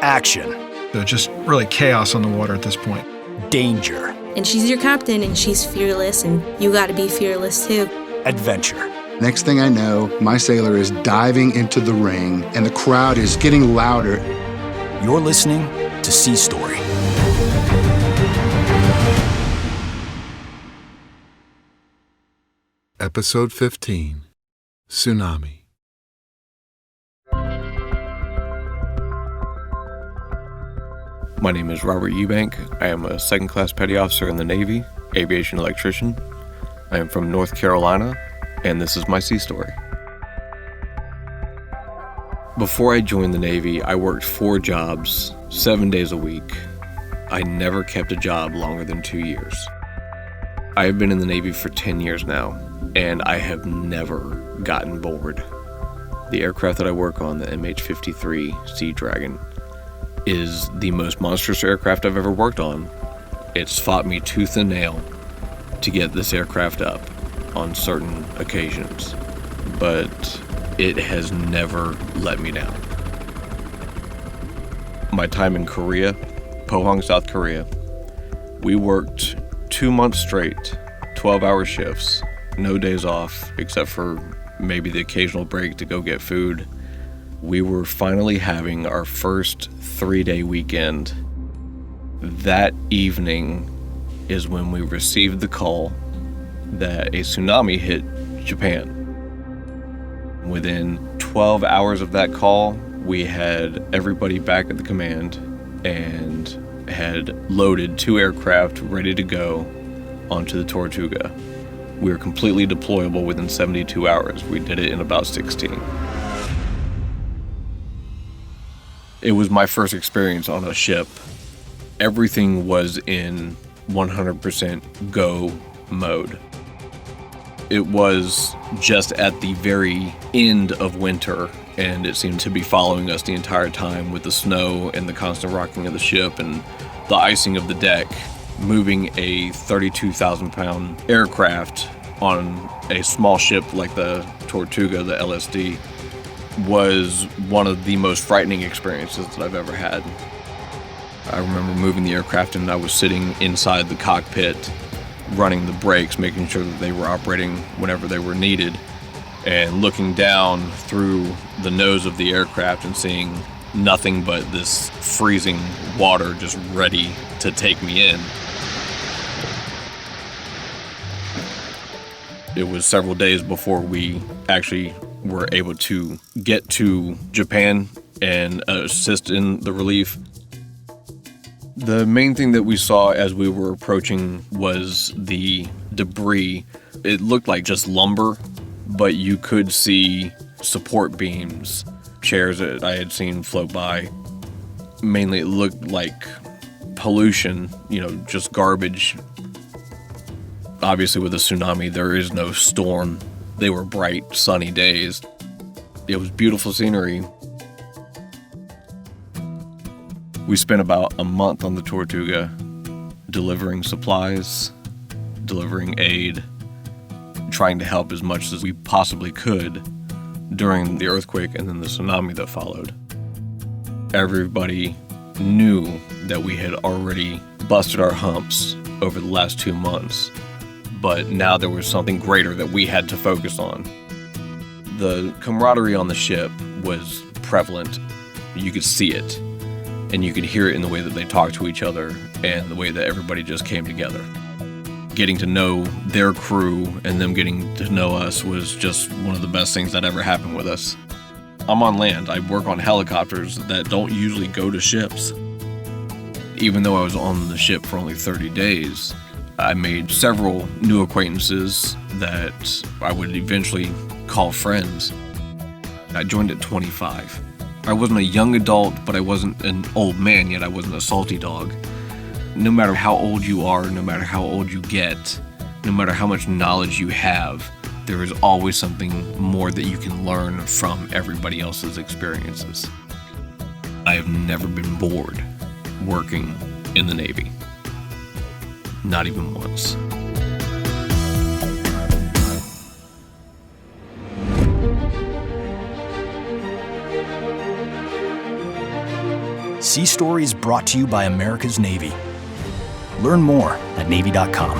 Action. Just really chaos on the water at this point. Danger. And she's your captain, and she's fearless, and you gotta be fearless too. Adventure. Next thing I know, my sailor is diving into the ring, and the crowd is getting louder. You're listening to Sea Story. Episode 15, Tsunami. My name is Robert Eubank. I am a second-class petty officer in the Navy, aviation electrician. I am from North Carolina, and this is my sea story. Before I joined the Navy, I worked 4 jobs, 7 days a week. I never kept a job longer than 2 years. I have been in the Navy for 10 years now, and I have never gotten bored. The aircraft that I work on, the MH-53 Sea Dragon, is the most monstrous aircraft I've ever worked on. It's fought me tooth and nail to get this aircraft up on certain occasions, but it has never let me down. My time in Korea, Pohang, South Korea, we worked 2 months straight, 12-hour shifts, no days off except for maybe the occasional break to go get food. We were finally having our first 3-day weekend. That evening is when we received the call that a tsunami hit Japan. Within 12 hours of that call, we had everybody back at the command and had loaded 2 aircraft ready to go onto the Tortuga. We were completely deployable within 72 hours. We did it in about 16. It was my first experience on a ship. Everything was in 100% go mode. It was just at the very end of winter, and it seemed to be following us the entire time with the snow and the constant rocking of the ship and the icing of the deck. Moving a 32,000-pound aircraft on a small ship like the Tortuga, the LSD, was one of the most frightening experiences that I've ever had. I remember moving the aircraft and I was sitting inside the cockpit, running the brakes, making sure that they were operating whenever they were needed, and looking down through the nose of the aircraft and seeing nothing but this freezing water just ready to take me in. It was several days before we actually were able to get to Japan and assist in the relief. The main thing that we saw as we were approaching was the debris. It looked like just lumber, but you could see support beams, chairs that I had seen float by. Mainly it looked like pollution, just garbage. Obviously with a tsunami, there is no storm. They were bright, sunny days. It was beautiful scenery. We spent about a month on the Tortuga, delivering supplies, delivering aid, trying to help as much as we possibly could during the earthquake and then the tsunami that followed. Everybody knew that we had already busted our humps over the last 2 months, but now there was something greater that we had to focus on. The camaraderie on the ship was prevalent. You could see it, and you could hear it in the way that they talked to each other and the way that everybody just came together. Getting to know their crew and them getting to know us was just one of the best things that ever happened with us. I'm on land. I work on helicopters that don't usually go to ships. Even though I was on the ship for only 30 days, I made several new acquaintances that I would eventually call friends. I joined at 25. I wasn't a young adult, but I wasn't an old man, yet I wasn't a salty dog. No matter how old you are, no matter how old you get, no matter how much knowledge you have, there is always something more that you can learn from everybody else's experiences. I have never been bored working in the Navy. Not even once. Sea Story is brought to you by America's Navy. Learn more at Navy.com.